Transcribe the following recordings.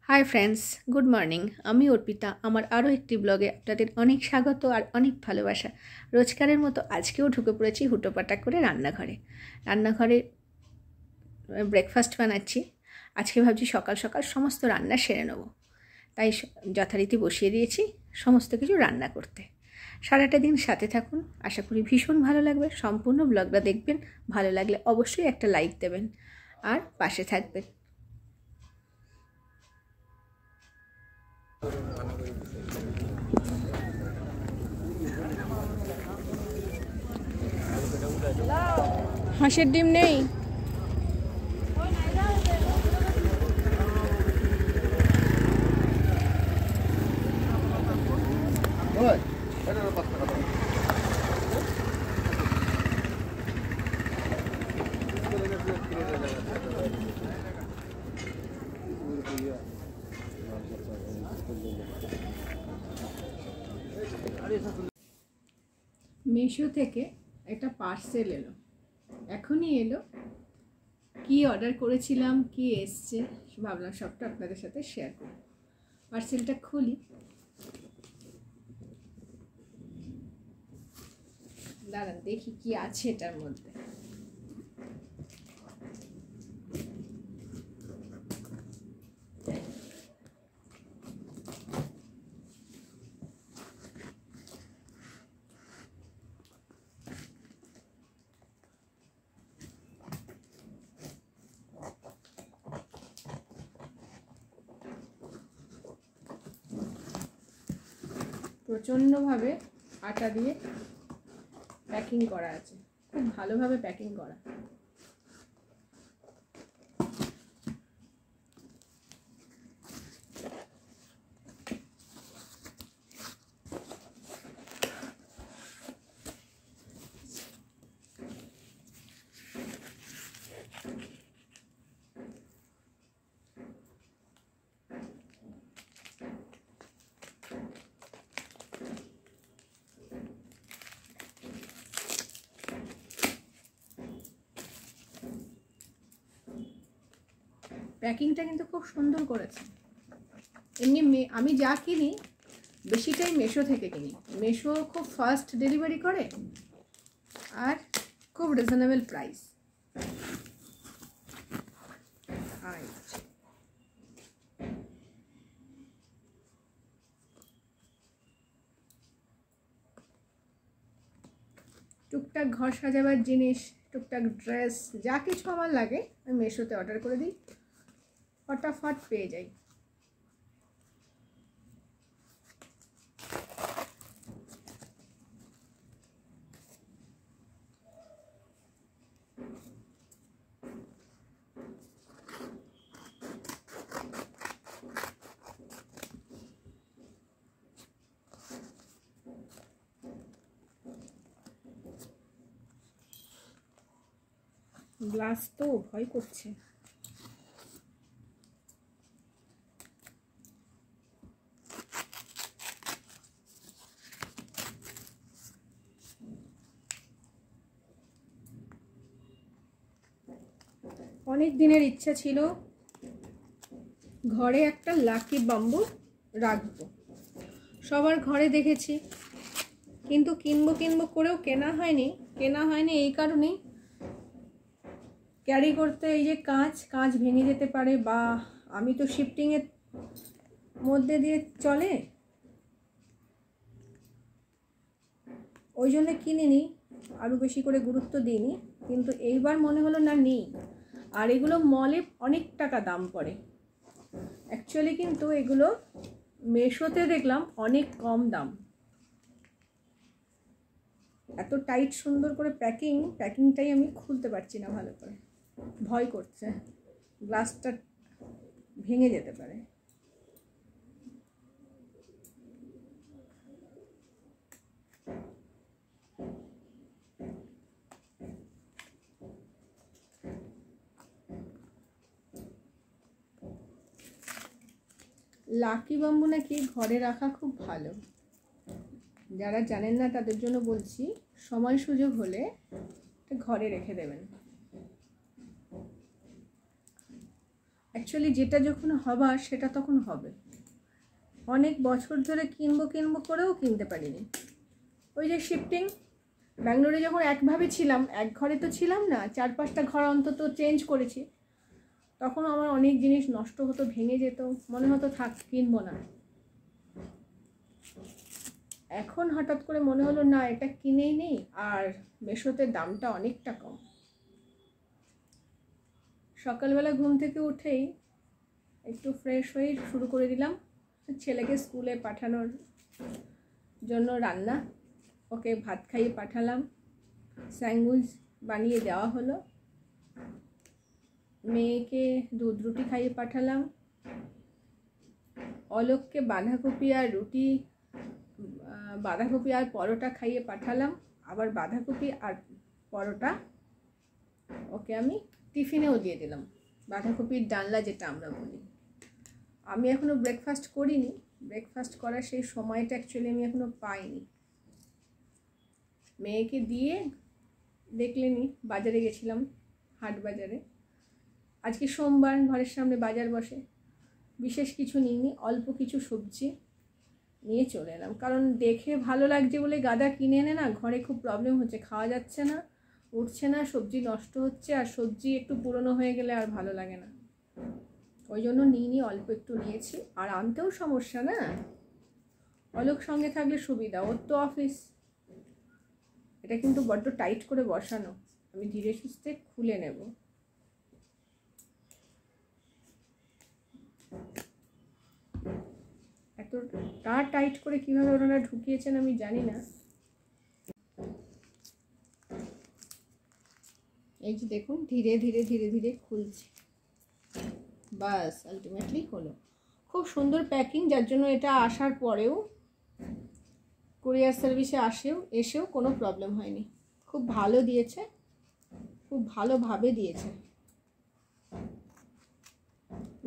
Hi friends, good morning. আমি অর্পিতা। আমার আরও একটি ব্লগে আপনাদের অনেক স্বাগত আর অনেক ভালোবাসা। রোজকারের মতো আজকেও ঢুকে পড়েছি হুটোপাটা করে রান্নাঘরে ব্রেকফাস্ট বানাচ্ছি। আজকে ভাবছি সকাল সকাল সমস্ত রান্না সেরে নেব, তাই যথারীতি বসিয়ে দিয়েছি সমস্ত কিছু রান্না করতে। সারাটা দিন সাথে থাকুন, আশা করি ভীষণ ভালো লাগবে। সম্পূর্ণ ব্লগটা দেখবেন, ভালো লাগলে অবশ্যই একটা লাইক দেবেন আর পাশে থাকবেন। হাঁসের ডিম নেই? মিশো থেকে একটা পার্সেল এলো, এখনই এলো। কি অর্ডার করেছিলাম, কি এসছে, ভাবলাম সবটা আপনাদের সাথে শেয়ার করব। পার্সেলটা খুলি, দাঁড়ান দেখি কি আছে এটার মধ্যে। প্রচণ্ডভাবে আটা দিয়ে প্যাকিং করা আছে, খুব ভালোভাবে প্যাকিং করা। প্যাকিংটা কিন্তু খুব সুন্দর করেছে। এমনি আমি যা কিনি বেশিটাই মেশো থেকে কিনি। মেশো খুব ফাস্ট ডেলিভারি করে আর খুব রিজনেবল প্রাইস। টুকটাক ঘর সাজাবার জিনিস, টুকটাক ড্রেস, যা কিছু আমার লাগে আমি মেশোতে অর্ডার করে দিই, ফটাফট পেয়ে যাই। গ্লাস তো ভয় করছে। অনেক দিনের ইচ্ছা ছিল ঘরে একটা লাকি বাম্বু রাখবো। সবার ঘরে দেখেছি, কিন্তু কিনবো করেও কেনা হয়নি এই কারণেই, ক্যারি করতে এই যে কাঁচ ভেঙে যেতে পারে, বা আমি তো শিফটিংয়ের মধ্যে দিয়ে চলে, ওই জন্য কিনিনি, আরও বেশি করে গুরুত্ব দিইনি। কিন্তু এইবার মনে হলো না নেই, আর এগুলো মলে অনেক টাকা দাম পড়ে। অ্যাকচুয়ালি কিন্তু এগুলো মেশোতে দেখলাম অনেক কম দাম। এত টাইট সুন্দর করে প্যাকিংটাই আমি খুলতে পারছি না ভালো করে, ভয় করছে গ্লাসটা ভেঙে যেতে পারে। লাকি বাম্বু নাকি ঘরে রাখা খুব ভালো। যারা জানেন না তাদের জন্য বলছি, সময় সুযোগ হলে ঘরে রেখে দেবেন। অ্যাকচুয়ালি যেটা যখন হবার সেটা তখন হবে। অনেক বছর ধরে কিনবো করেও কিনতে পারিনি। ওই যে শিফটিং, ব্যাঙ্গালোরে যখন একভাবে ছিলাম, এক ঘরে তো ছিলাম না, 4-5টা ঘর অন্তত চেঞ্জ করেছি, তখন আমার অনেক জিনিস নষ্ট হতো, ভেঙে যেত, মনে হতো থাক কিনবো না। এখন হঠাৎ করে মনে হলো না, এটা কিনেই নেই, আর মেশোতে দামটা অনেকটা কম। সকালবেলা ঘুম থেকে উঠেই একটু ফ্রেশ হয়ে শুরু করে দিলাম ছেলেকে স্কুলে পাঠানোর জন্য রান্না। ওকে ভাত খাইয়ে পাঠালাম, স্যান্ডউইচ বানিয়ে দেওয়া হলো, মেয়েকে দুধ রুটি খাইয়ে পাঠালাম, অলোককে বাঁধাকপি আর পরোটা খাইয়ে পাঠালাম। আবার বাঁধাকপি আর পরোটা ওকে আমি টিফিনেও দিয়ে দিলাম, বাঁধাকপির ডালনা যেটা আমরা বলি। আমি এখনও ব্রেকফাস্ট করিনি, ব্রেকফাস্ট করার সেই সময়টা অ্যাকচুয়ালি আমি এখনও পাইনি। মেয়েকে দিয়ে দেখলেনি বাজারে গেছিলাম, হাট বাজারে। আজকে সোমবার, ঘরের সামনে বাজার বসে, বিশেষ কিছু নিইনি, অল্প কিছু সবজি নিয়ে চলে এলাম। কারণ দেখে ভালো লাগছে বলে গাদা কিনে এনে না ঘরে খুব প্রবলেম হচ্ছে, খাওয়া যাচ্ছে না, উঠছে না, সবজি নষ্ট হচ্ছে, আর সবজি একটু পুরনো হয়ে গেলে আর ভালো লাগে না। ওই জন্য নিইনি, অল্প একটু নিয়েছি। আর আনতেও সমস্যা না, অলোক সঙ্গে থাকলে সুবিধা, ওর তো অফিস। এটা কিন্তু বড্ড টাইট করে বসানো, আমি ধীরে সুস্থে খুলে নেব। এতটা টাইট করে কীভাবে ওনারা ঢুকিয়েছেন আমি জানি না। এই যে দেখুন, ধীরে ধীরে ধীরে ধীরে খুলছে, বাস আলটিমেটলি হলো। খুব সুন্দর প্যাকিং, যার জন্য এটা আসার পরেও, কুরিয়ার সার্ভিসে এসেও কোনো প্রবলেম হয়নি। খুব ভালো দিয়েছে, খুব ভালোভাবে দিয়েছে।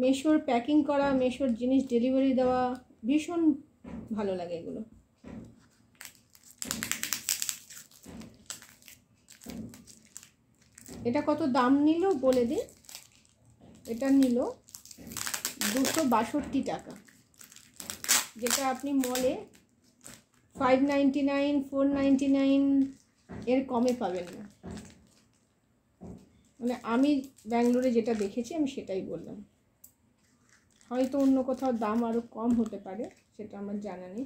মেশোর প্যাকিং করা, মেশোর জিনিস ডেলিভারি দেওয়া ভীষণ ভালো লাগে এগুলো। এটা কত দাম নিল বলে দিন। এটা নিল 262 টাকা, যেটা আপনি মলে 599, 499 এর কমে পাবেন না। মানে আমি ব্যাঙ্গালোরে যেটা দেখেছি আমি সেটাই বললাম, হয়তো অন্য কোথাও দাম আরও কম হতে পারে, সেটা আমার জানা নেই।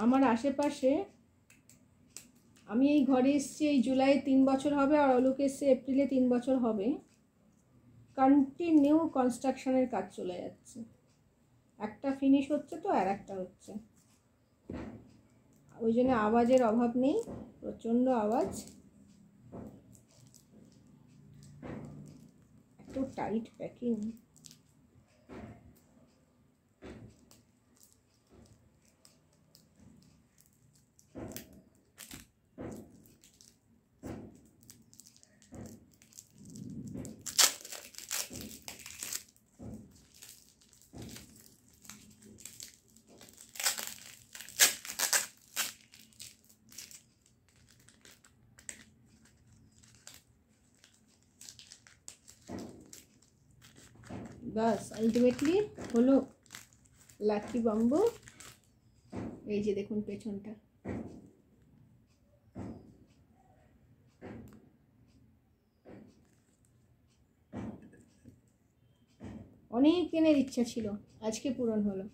আমার আশেপাশে, আমি এই ঘরে এসেছি এই জুলাই 3 বছর হবে, আর অলোক এসছে এপ্রিলে 3 বছর হবে, কন্টিনিউ কনস্ট্রাকশনের কাজ চলে যাচ্ছে। একটা ফিনিশ হচ্ছে তো আর একটা হচ্ছে, ওই জন্য আওয়াজের অভাব নেই, প্রচণ্ড আওয়াজ। এত টাইট প্যাকিং। বাস আলটিমেটলি হলো লাকি বাম্বু। এই যে দেখুন পেছনটা, অনেক দিনের ইচ্ছা ছিল, আজকে পূরণ হলো।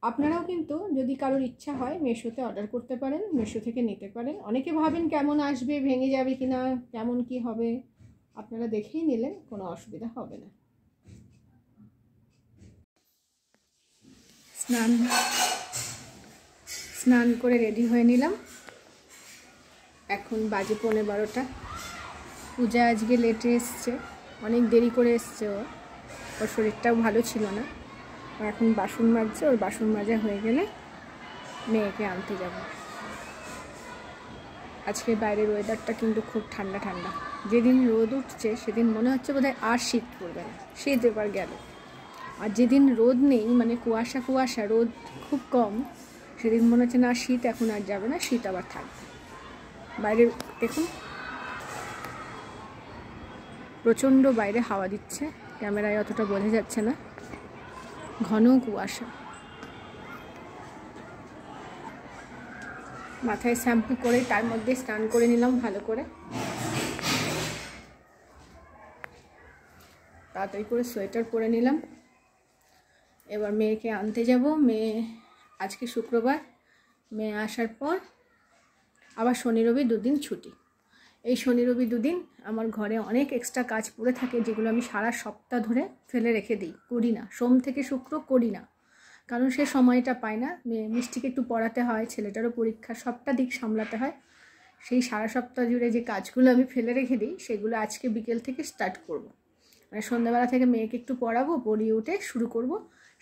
আপনারাও কিন্তু যদি কারোর ইচ্ছা হয় মেশোতে অর্ডার করতে পারেন, মেশো থেকে নিতে পারেন। অনেকে ভাবেন কেমন আসবে, ভেঙে যাবে কিনা, কেমন কি হবে, আপনারা দেখেই নিলেন, কোনো অসুবিধা হবে না। স্নান করে রেডি হয়ে নিলাম, এখন বাজে 11:15। পূজা আজকে লেটে এসছে, অনেক দেরি করে এসছে, ওর শরীরটাও ভালো ছিল না। এখন বাসন মাজছে, ওর বাসন মাজা হয়ে গেলে মেয়েকে আনতে যাব। আজকে বাইরের ওয়েদারটা কিন্তু খুব ঠান্ডা ঠান্ডা। যেদিন রোদ উঠছে সেদিন মনে হচ্ছে বোধহয় আর শীত পড়বে না, শীত এবার গেল। আর যেদিন রোদ নেই, মানে কুয়াশা কুয়াশা, রোদ খুব কম, সেদিন মনে হচ্ছে না শীত এখন আর যাবে না, শীত আবার থাকবে। বাইরে দেখুন প্রচণ্ড বাইরে হাওয়া দিচ্ছে, ক্যামেরায় অতটা বোঝা যাচ্ছে না, ঘন কুয়াশা। মাথায় শ্যাম্পু করে তার মধ্যে স্নান করে নিলাম ভালো করে, তাড়াতাড়ি করে সোয়েটার পরে নিলাম। এবার মেয়েকে আনতে যাব। মেয়ে আজকে শুক্রবার, মেয়ে আসার পর আবার শনি রবি দুদিন ছুটি। এই শনি রবি দুদিন আমার ঘরে অনেক এক্সট্রা কাজ পড়ে থাকে, যেগুলো আমি সারা সপ্তাহ ধরে ফেলে রেখে দিই, করি না। সোম থেকে শুক্র করি না, কারণ সে সময়টা পায় না। মিষ্টিকে একটু পড়াতে হয়, ছেলেটারও পরীক্ষা, সবটা দিক সামলাতে হয়। সেই সারা সপ্তাহ জুড়ে যে কাজগুলো আমি ফেলে রেখে দিই, সেগুলো আজকে বিকেল থেকে স্টার্ট করব। মানে সন্ধ্যাবেলা থেকে মেয়েকে একটু পড়াবো, পড়িয়ে উঠে শুরু করব,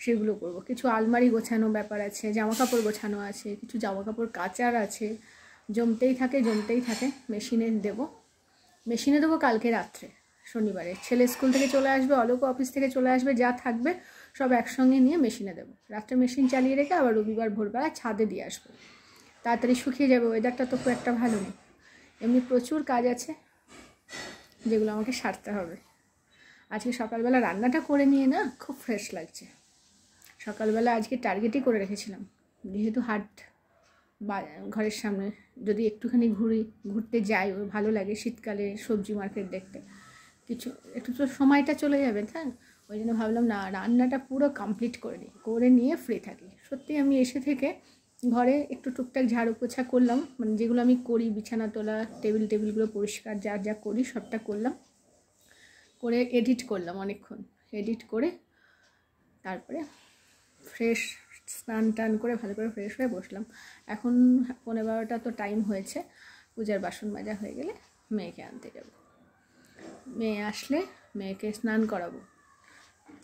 সেগুলো করব। কিছু আলমারি গোছানো ব্যাপার আছে, জামা কাপড় গোছানো আছে, কিছু জামা কাপড় কাচার আছে, জমতেই থাকে। মেশিনে দেবো কালকে রাত্রে, শনিবারে। ছেলে স্কুল থেকে চলে আসবে, অলোক অফিস থেকে চলে আসবে, যা থাকবে সব একসঙ্গে নিয়ে মেশিনে দেবো। রাত্রে মেশিন চালিয়ে রেখে আবার রবিবার ভোরবেলা ছাদে দিয়ে আসবো, তাড়াতাড়ি শুকিয়ে যাবে। ওয়েদারটা তো খুব একটা ভালো নেই। এমনি প্রচুর কাজ আছে যেগুলো আমাকে সারতে হবে। আজকে সকালবেলা রান্নাটা করে নিয়ে না খুব ফ্রেশ লাগছে। সকালবেলা আজকে টার্গেটই করে রেখেছিলাম, যেহেতু হাট বা ঘরের সামনে, যদি একটুখানি ঘুরতে যাই, ওই ভালো লাগে শীতকালে সবজি মার্কেট দেখতে, কিছু একটু তো সময়টা চলে যাবে, হ্যাঁ। ওই জন্য ভাবলাম না, রান্নাটা পুরো কমপ্লিট করে নিই, করে নিয়ে ফ্রি থাকি। সত্যি আমি এসে থেকে ঘরে একটু টুকটাক ঝাড়ু পোছা করলাম, মানে যেগুলো আমি করি, বিছানা তোলা, টেবিলগুলো পরিষ্কার, যা করি সবটা করলাম, করে এডিট করলাম অনেকক্ষণ। এডিট করে তারপরে ফ্রেশ স্নান টান করে ভালো করে ফ্রেশ হয়ে বসলাম। এখন 11:15 তো টাইম হয়েছে, পূজার বাসন মাজা হয়ে গেলে মেয়েকে আনতে যাব। মেয়ে আসলে মেয়েকে স্নান করাবো,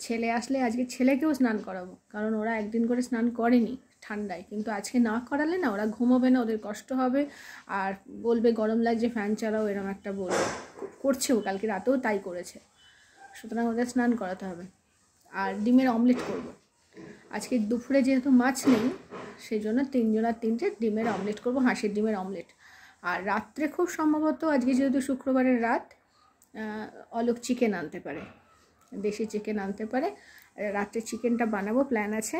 ছেলে আসলে আজকে ছেলেকেও স্নান করাবো, কারণ ওরা একদিন করে স্নান করেনি ঠান্ডায়, কিন্তু আজকে না করালে না ওরা ঘুমোবে না, ওদের কষ্ট হবে, আর বলবে গরম লাগছে ফ্যান চালাও, এরকম একটা বলবে। করছেও, কালকে রাতেও তাই করেছে। সুতরাং ওদের স্নান করাতে হবে। আর ডিমের অমলেট করব। আজকে দুপুরে যেহেতু মাছ নেই, সেই জন্য 3 ডিমের অমলেট করব, হাঁসের ডিমের অমলেট। আর রাত্রে খুব সম্ভবত, আজকে যেহেতু শুক্রবারের রাত, অলোক চিকেন আনতে পারে, দেশি চিকেন আনতে পারে। রাত্রে চিকেনটা বানাবো, প্ল্যান আছে।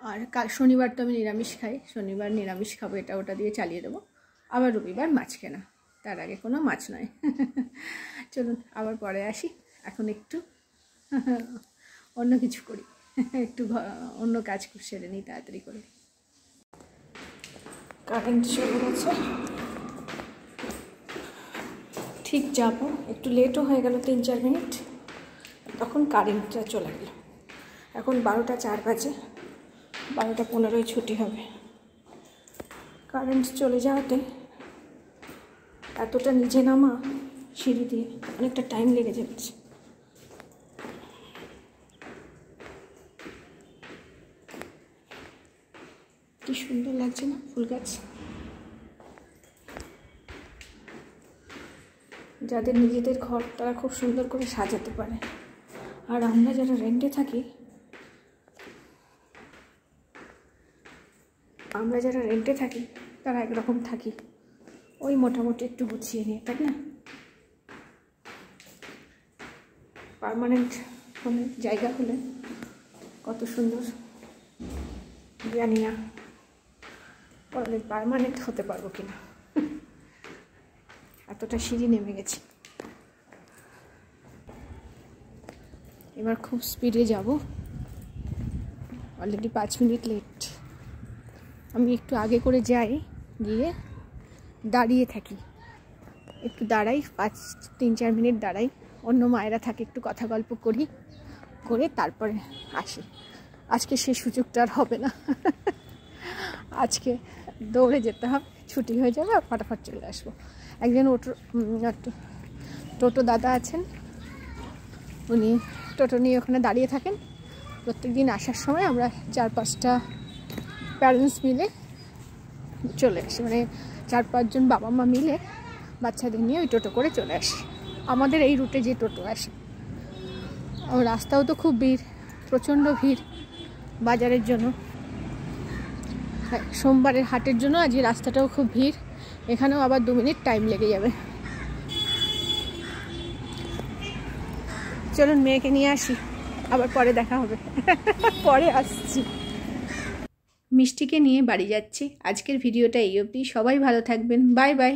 আর কাল শনিবার তো আমি নিরামিষ খাই, শনিবার নিরামিষ খাবো, এটা ওটা দিয়ে চালিয়ে দেবো। আবার রবিবার মাছ কেনা, তার আগে কোনো মাছ নয়। চলুন আবার পরে আসি, এখন একটু অন্য কিছু করি, একটু অন্য কাজ সেরে নিই তাড়াতাড়ি করে। কারেন্ট চলে গেছে, ঠিক যাব, একটু লেটও হয়ে গেল 3-4 মিনিট, তখন কারেন্টটা চলে গেল। এখন 12:04 বাজে, 12:15 ছুটি হবে। কারেন্ট চলে যাওয়াতে এতটা নিচে নামা সিঁড়ি দিয়ে অনেকটা টাইম লেগে যাচ্ছে। কি সুন্দর লাগছে না ফুল গাছ। যাদের নিজেদের ঘর, তারা খুব সুন্দর করে সাজাতে পারে। আর আমরা যারা রেন্টে থাকি, তারা একরকম থাকি, ওই মোটামুটি একটু গুছিয়ে নিয়ে, তাই না? পার্মানেন্ট হলে, জায়গা হলে কত সুন্দর, জানি না কোনোদিন পার্মানেন্ট হতে পারবো কিনা। এতটা সিঁড়ি নেমে গেছি, এবার খুব স্পিডে যাব। Already 5 minute late. আমি একটু আগে করে যাই, গিয়ে দাঁড়িয়ে থাকি, একটু দাঁড়াই, 3-4 মিনিট দাঁড়াই, অন্য মায়েরা থাকে, একটু কথা গল্প করি, করে তারপরে আসি। আজকে সেই সুযোগটা আর হবে না। আজকে দৌড়ে যেতে হবে, ছুটি হয়ে যাবে আর ফটাফট চলে আসবো। একজন টোটো দাদা আছেন, উনি টোটো নিয়ে ওখানে দাঁড়িয়ে থাকেন। প্রত্যেক দিন আসার সময় আমরা 4-5টা প্যারেন্টস মিলে চলে আসি, মানে 4-5 জন বাবা মা মিলে বাচ্চাদের নিয়ে ওই টোটো করে চলে আসি। আমাদের এই রুটে যে টোটো আসে, রাস্তাও তো খুব ভিড়, প্রচণ্ড ভিড় বাজারের জন্য, সোমবারের হাটের জন্য আজকে রাস্তাটাও খুব ভিড়। এখানেও আবার 2 মিনিট টাইম লেগে যাবে। চলুন মেয়েকে নিয়ে আসি, আবার পরে দেখা হবে। পরে আসছি। মিষ্টিকে নিয়ে বাড়ি যাচ্ছি। আজকের ভিডিওটা এই অবধি। সবাই ভালো থাকবেন। Bye bye.